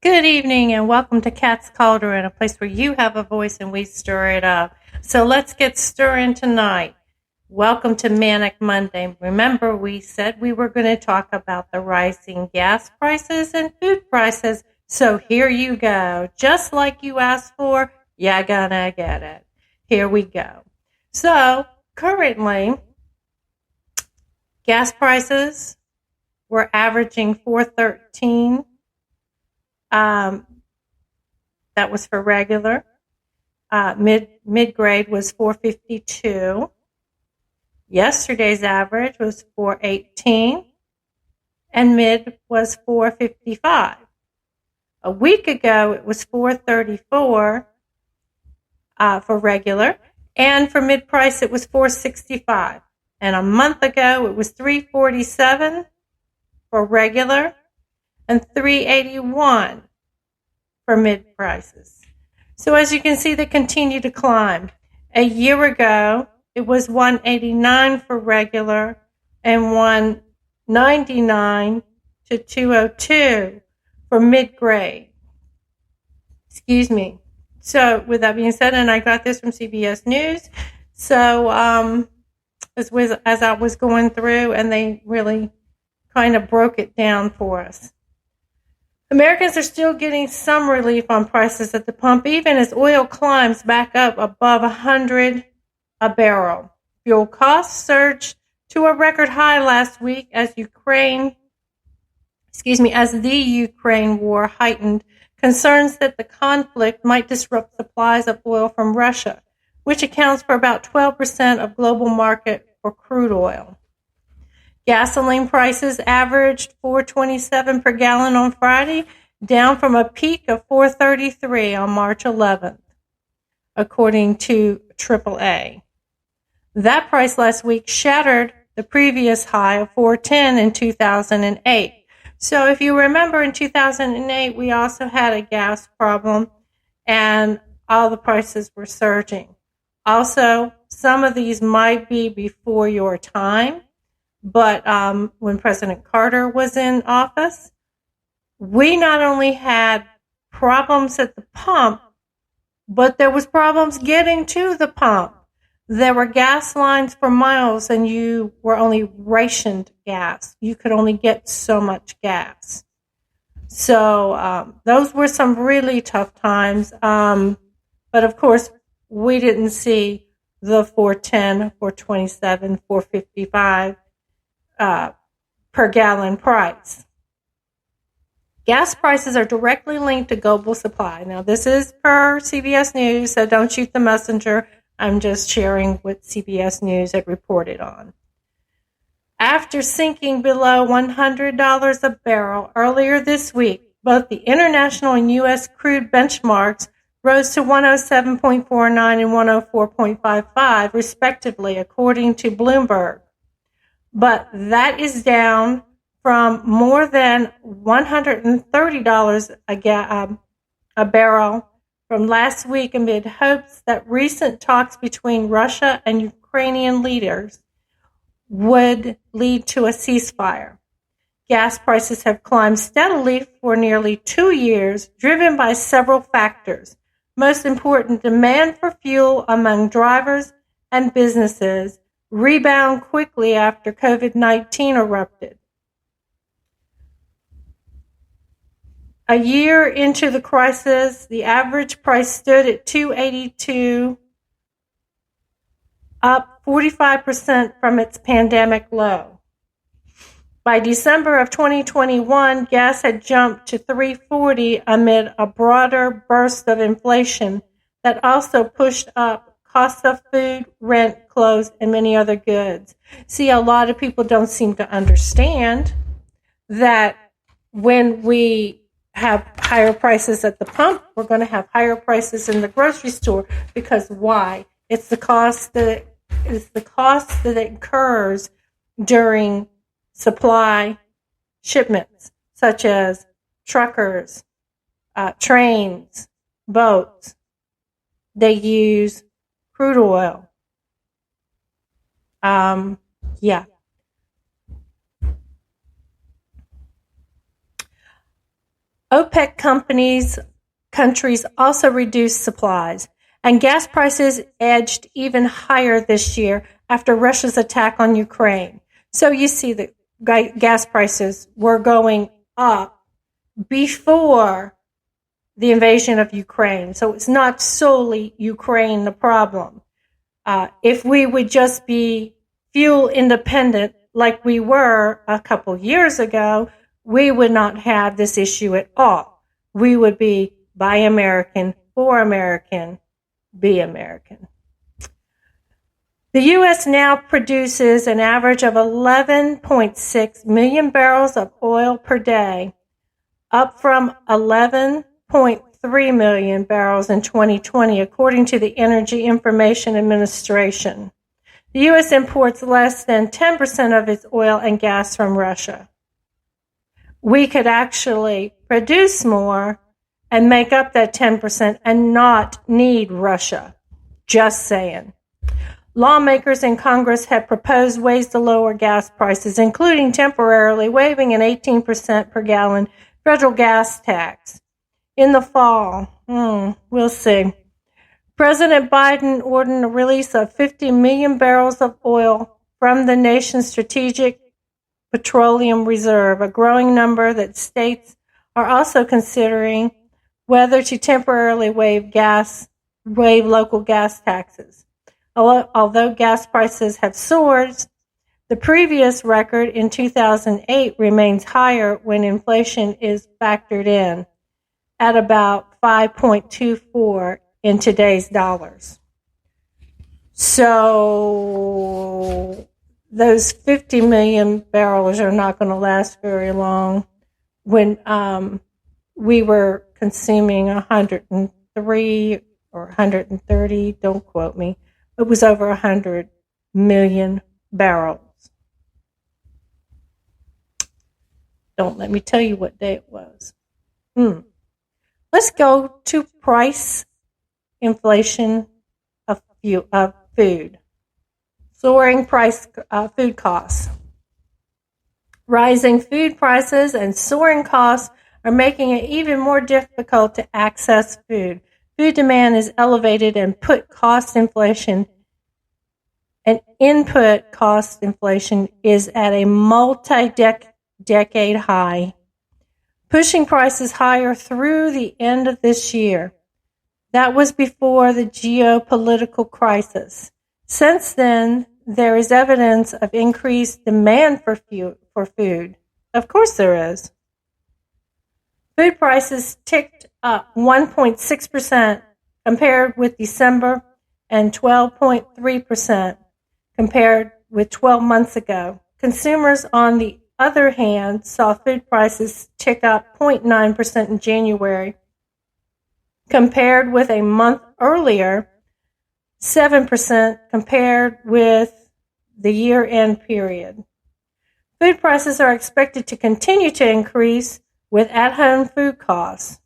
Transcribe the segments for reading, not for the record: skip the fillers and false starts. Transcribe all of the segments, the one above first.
Good evening and welcome to Cat's Cauldron, a place where you have a voice and we stir it up. So let's get stirring tonight. Welcome to Manic Monday. Remember, we said we were going to talk about the rising gas prices and food prices. So here you go. Just like you asked for, you're gonna get it. Here we go. So currently, gas prices were averaging $4.13. That was for regular. Mid grade was $4.52. Yesterday's average was $4.18, and mid was $4.55. A week ago, it was $4.34 for regular, and for mid price, it was $4.65. And a month ago, it was $3.47 for regular and $3.81 for mid prices. So as you can see, they continue to climb. A year ago, it was $1.89 for regular and $1.99 to $2.02 for mid grade. Excuse me. So with that being said, and I got this from CBS News. So as I was going through, and they really kind of broke it down for us. Americans are still getting some relief on prices at the pump, even as oil climbs back up above $100 a barrel. Fuel costs surged to a record high last week as the Ukraine war heightened concerns that the conflict might disrupt supplies of oil from Russia, which accounts for about 12% of global market for crude oil. Gasoline prices averaged $4.27 per gallon on Friday, down from a peak of $4.33 on March 11th, according to AAA. That price last week shattered the previous high of $4.10 in 2008. So if you remember, in 2008, we also had a gas problem, and all the prices were surging. Also, some of these might be before your time. But when President Carter was in office, we not only had problems at the pump, but there was problems getting to the pump. There were gas lines for miles, and you were only rationed gas. You could only get so much gas. So those were some really tough times. But of course, we didn't see the $4.10, $4.27, $4.55. Per gallon price. Gas prices are directly linked to global supply. Now, this is per CBS News, so don't shoot the messenger. I'm just sharing what CBS News had reported on. After sinking below $100 a barrel earlier this week, both the international and U.S. crude benchmarks rose to 107.49 and 104.55, respectively, according to Bloomberg. But that is down from more than $130 a barrel from last week, amid hopes that recent talks between Russia and Ukrainian leaders would lead to a ceasefire. Gas prices have climbed steadily for nearly 2 years, driven by several factors. Most important, demand for fuel among drivers and businesses rebound quickly after COVID-19 erupted. A year into the crisis, the average price stood at $2.82, up 45% from its pandemic low. By December of 2021, gas had jumped to $3.40 amid a broader burst of inflation that also pushed up costs of food, rent, clothes, and many other goods. See, a lot of people don't seem to understand that when we have higher prices at the pump, we're going to have higher prices in the grocery store. Because why? It's the cost that incurs during supply shipments, such as truckers, trains, boats. They use crude oil. Yeah. OPEC countries also reduced supplies, and gas prices edged even higher this year after Russia's attack on Ukraine. So you see that gas prices were going up before the invasion of Ukraine. So it's not solely Ukraine the problem. If we would just be fuel independent like we were a couple years ago, we would not have this issue at all. We would be buy American, for American, be American. The U.S. now produces an average of 11.6 million barrels of oil per day, up from 11.3 million barrels in 2020, according to the Energy Information Administration. The U.S. imports less than 10% of its oil and gas from Russia. We could actually produce more and make up that 10% and not need Russia. Just saying. Lawmakers in Congress have proposed ways to lower gas prices, including temporarily waiving an 18% per gallon federal gas tax. In the fall, we'll see. President Biden ordered the release of 50 million barrels of oil from the nation's strategic petroleum reserve, a growing number that states are also considering whether to temporarily waive local gas taxes. Although gas prices have soared, the previous record in 2008 remains higher when inflation is factored in, at about 5.24 in today's dollars. So those 50 million barrels are not going to last very long. When we were consuming 103 or 130, don't quote me, it was over 100 million barrels. Don't let me tell you what day it was. Let's go to price inflation of food. Soaring food costs. Rising food prices and soaring costs are making it even more difficult to access food. Food demand is elevated and input cost inflation is at a multi-decade high, pushing prices higher through the end of this year. That was before the geopolitical crisis. Since then, there is evidence of increased demand for food. Of course there is. Food prices ticked up 1.6% compared with December and 12.3% compared with 12 months ago. Consumers, on the other hand, saw food prices tick up 0.9% in January compared with a month earlier, 7% compared with the year-end period. Food prices are expected to continue to increase with at-home food costs.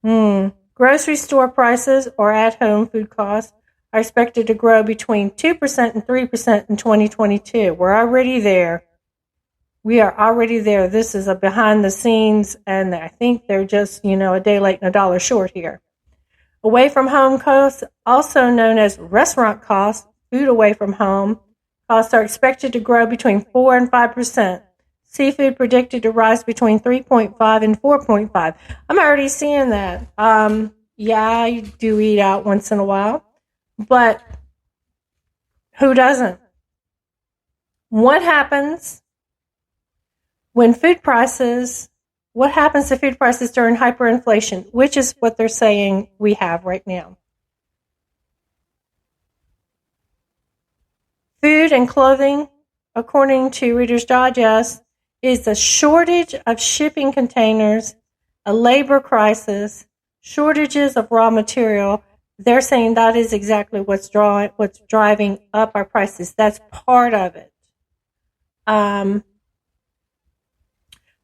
Grocery store prices or at-home food costs are expected to grow between 2% and 3% in 2022. We're already there. We are already there. This is a behind the scenes, and I think they're just, a day late and a dollar short here. Away from home costs, also known as restaurant costs, food away from home costs are expected to grow between 4 and 5%. Seafood predicted to rise between 3.5 and 4.5. I'm already seeing that. Yeah, I do eat out once in a while, but who doesn't? What happens to food prices during hyperinflation, which is what they're saying we have right now? Food and clothing, according to Reader's Digest, is a shortage of shipping containers, a labor crisis, shortages of raw material. They're saying that is exactly what's driving up our prices. That's part of it.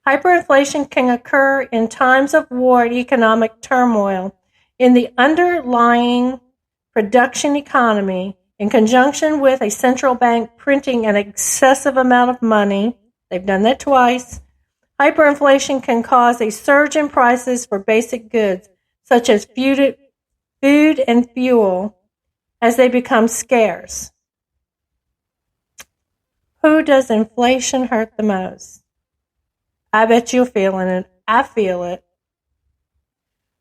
Hyperinflation can occur in times of war and economic turmoil. In the underlying production economy, in conjunction with a central bank printing an excessive amount of money, they've done that twice, Hyperinflation can cause a surge in prices for basic goods, such as food and fuel, as they become scarce. Who does inflation hurt the most? I bet you're feeling it. I feel it.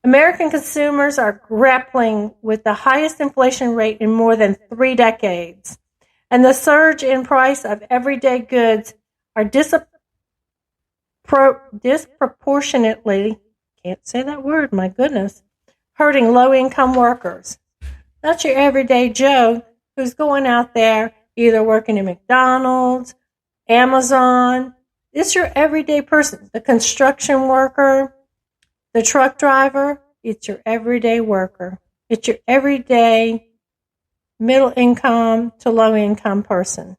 American consumers are grappling with the highest inflation rate in more than 3 decades, and the surge in price of everyday goods are disproportionately, can't say that word, my goodness, hurting low-income workers. That's your everyday Joe who's going out there either working at McDonald's, Amazon. It's your everyday person, the construction worker, the truck driver. It's your everyday worker. It's your everyday middle income to low income person.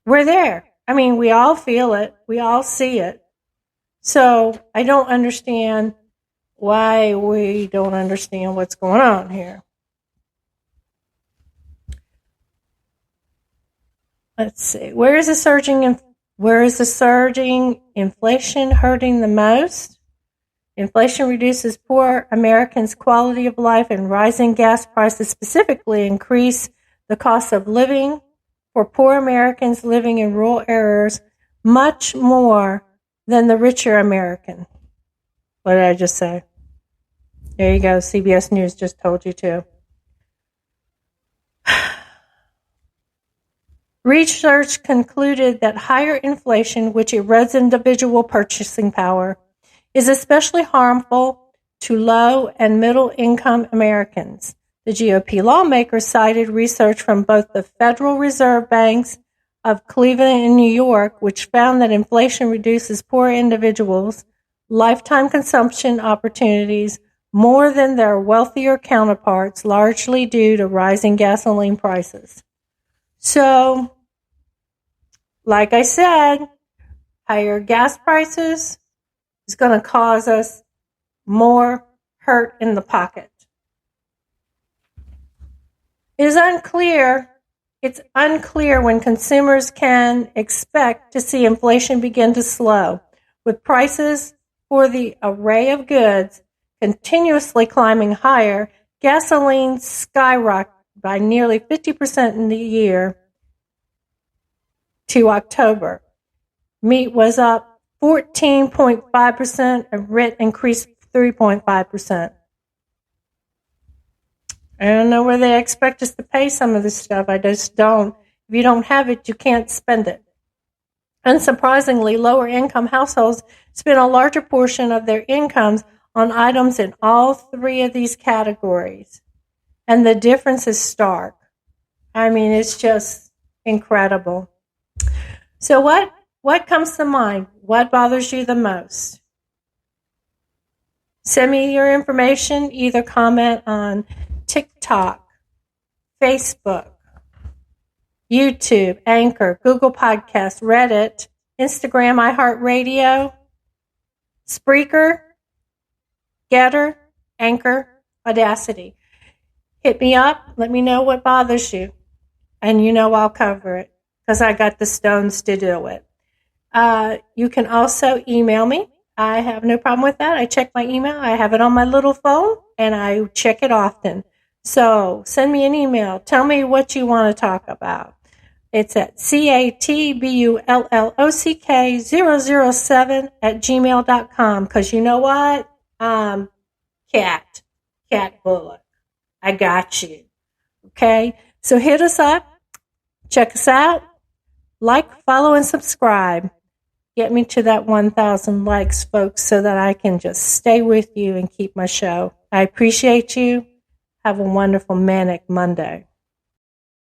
We're there. I mean, we all feel it. We all see it. So I don't understand why we don't understand what's going on here. Let's see. Where is the surging inflation hurting the most? Inflation reduces poor Americans' quality of life, and rising gas prices specifically increase the cost of living for poor Americans living in rural areas much more than the richer American. What did I just say? There you go. CBS News just told you too. Research concluded that higher inflation, which erodes individual purchasing power, is especially harmful to low and middle income Americans. The GOP lawmakers cited research from both the Federal Reserve Banks of Cleveland and New York, which found that inflation reduces poor individuals' lifetime consumption opportunities more than their wealthier counterparts, largely due to rising gasoline prices. So, like I said, higher gas prices is going to cause us more hurt in the pocket. It's unclear when consumers can expect to see inflation begin to slow, with prices for the array of goods continuously climbing higher. Gasoline skyrocketed by nearly 50% in the year to October. Meat was up 14.5% and rent increased 3.5%. I don't know where they expect us to pay some of this stuff. I just don't. If you don't have it, you can't spend it. Unsurprisingly, lower income households spend a larger portion of their incomes on items in all 3 of these categories. And the difference is stark. I mean, it's just incredible. So what comes to mind? What bothers you the most? Send me your information. Either comment on TikTok, Facebook, YouTube, Anchor, Google Podcasts, Reddit, Instagram, iHeartRadio, Spreaker, Getter, Anchor, Audacity. Hit me up. Let me know what bothers you. And you know I'll cover it because I got the stones to do it. You can also email me. I have no problem with that. I check my email. I have it on my little phone, and I check it often. So send me an email. Tell me what you want to talk about. It's at catbullock007@gmail.com, because you know what? Cat Bullock. I got you. Okay? So hit us up. Check us out. Like, follow, and subscribe. Get me to that 1,000 likes, folks, so that I can just stay with you and keep my show. I appreciate you. Have a wonderful Manic Monday.